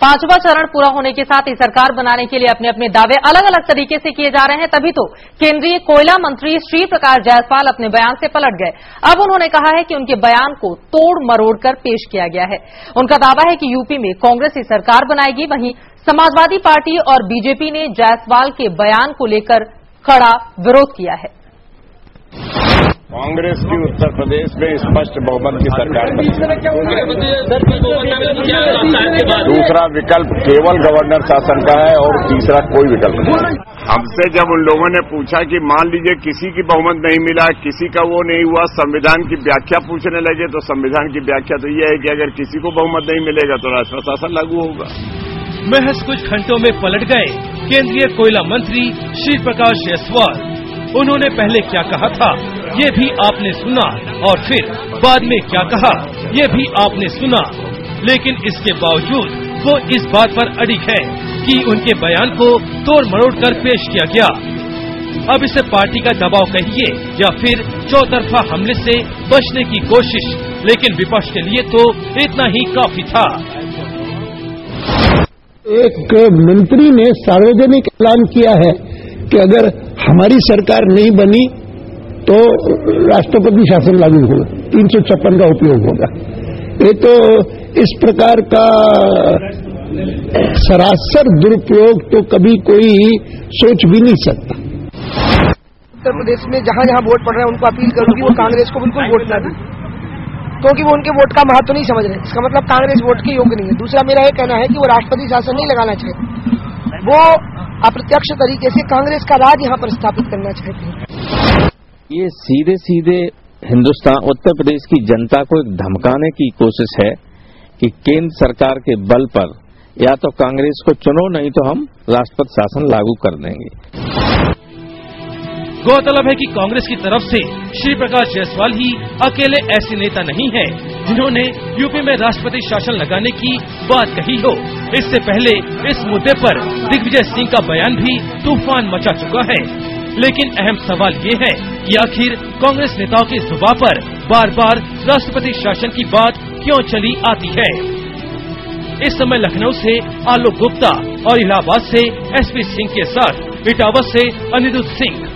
पांचवा चरण पूरा होने के साथ ही सरकार बनाने के लिए अपने अपने दावे अलग अलग तरीके से किए जा रहे हैं। तभी तो केंद्रीय कोयला मंत्री श्री प्रकाश जायसवाल अपने बयान से पलट गए। अब उन्होंने कहा है कि उनके बयान को तोड़ मरोड़ कर पेश किया गया है। उनका दावा है कि यूपी में कांग्रेस ही सरकार बनाएगी। वहीं समाजवादी पार्टी और बीजेपी ने जायसवाल के बयान को लेकर कड़ा विरोध किया है। कांग्रेस की उत्तर प्रदेश में स्पष्ट बहुमत की सरकार बनी। दूसरा विकल्प केवल गवर्नर शासन का है और तीसरा कोई विकल्प नहीं। हमसे जब उन लोगों ने पूछा कि मान लीजिए किसी की बहुमत नहीं मिला, किसी का वो नहीं हुआ, संविधान की व्याख्या पूछने लगे, तो संविधान की व्याख्या तो ये है कि अगर किसी को बहुमत नहीं मिलेगा तो राष्ट्रीय शासन लागू होगा। महज कुछ घंटों में पलट गए केंद्रीय कोयला मंत्री श्री प्रकाश जायसवाल। उन्होंने पहले क्या कहा था ये भी आपने सुना और फिर बाद में क्या कहा ये भी आपने सुना, लेकिन इसके बावजूद वो इस बात पर अड़िग है कि उनके बयान को तोड़ मरोड़ कर पेश किया गया। अब इसे पार्टी का दबाव कहिए या फिर चौतरफा हमले से बचने की कोशिश, लेकिन विपक्ष के लिए तो इतना ही काफी था। एक मंत्री ने सार्वजनिक ऐलान किया है कि अगर हमारी सरकार नहीं बनी तो राष्ट्रपति शासन लागू होगा, 356 का उपयोग होगा। ये तो इस प्रकार का सरासर दुरुपयोग तो कभी कोई सोच भी नहीं सकता। उत्तर प्रदेश में जहां जहां वोट पड़ रहे हैं उनको अपील करूंगी वो कांग्रेस को बिल्कुल वोट न दें, क्योंकि वो उनके वोट का महत्व नहीं समझ रहे। इसका मतलब कांग्रेस वोट के योग्य नहीं है। दूसरा मेरा ये कहना है कि वो राष्ट्रपति शासन नहीं लगाना चाहते, वो अप्रत्यक्ष तरीके से कांग्रेस का राज यहाँ पर स्थापित करना चाहते हैं। ये सीधे सीधे हिंदुस्तान उत्तर प्रदेश की जनता को एक धमकाने की कोशिश है कि केंद्र सरकार के बल पर या तो कांग्रेस को चुनो, नहीं तो हम राष्ट्रपति शासन लागू कर देंगे। गौरतलब है कि कांग्रेस की तरफ से श्री प्रकाश जायसवाल ही अकेले ऐसे नेता नहीं हैं जिन्होंने यूपी में राष्ट्रपति शासन लगाने की बात कही हो। इससे पहले इस मुद्दे पर दिग्विजय सिंह का बयान भी तूफान मचा चुका है। लेकिन अहम सवाल ये है कि आखिर कांग्रेस नेताओं की जुबान पर बार बार राष्ट्रपति शासन की बात क्यों चली आती है। इस समय लखनऊ से आलोक गुप्ता और इलाहाबाद से एसपी सिंह के साथ इटावा से अनिरुद्ध सिंह।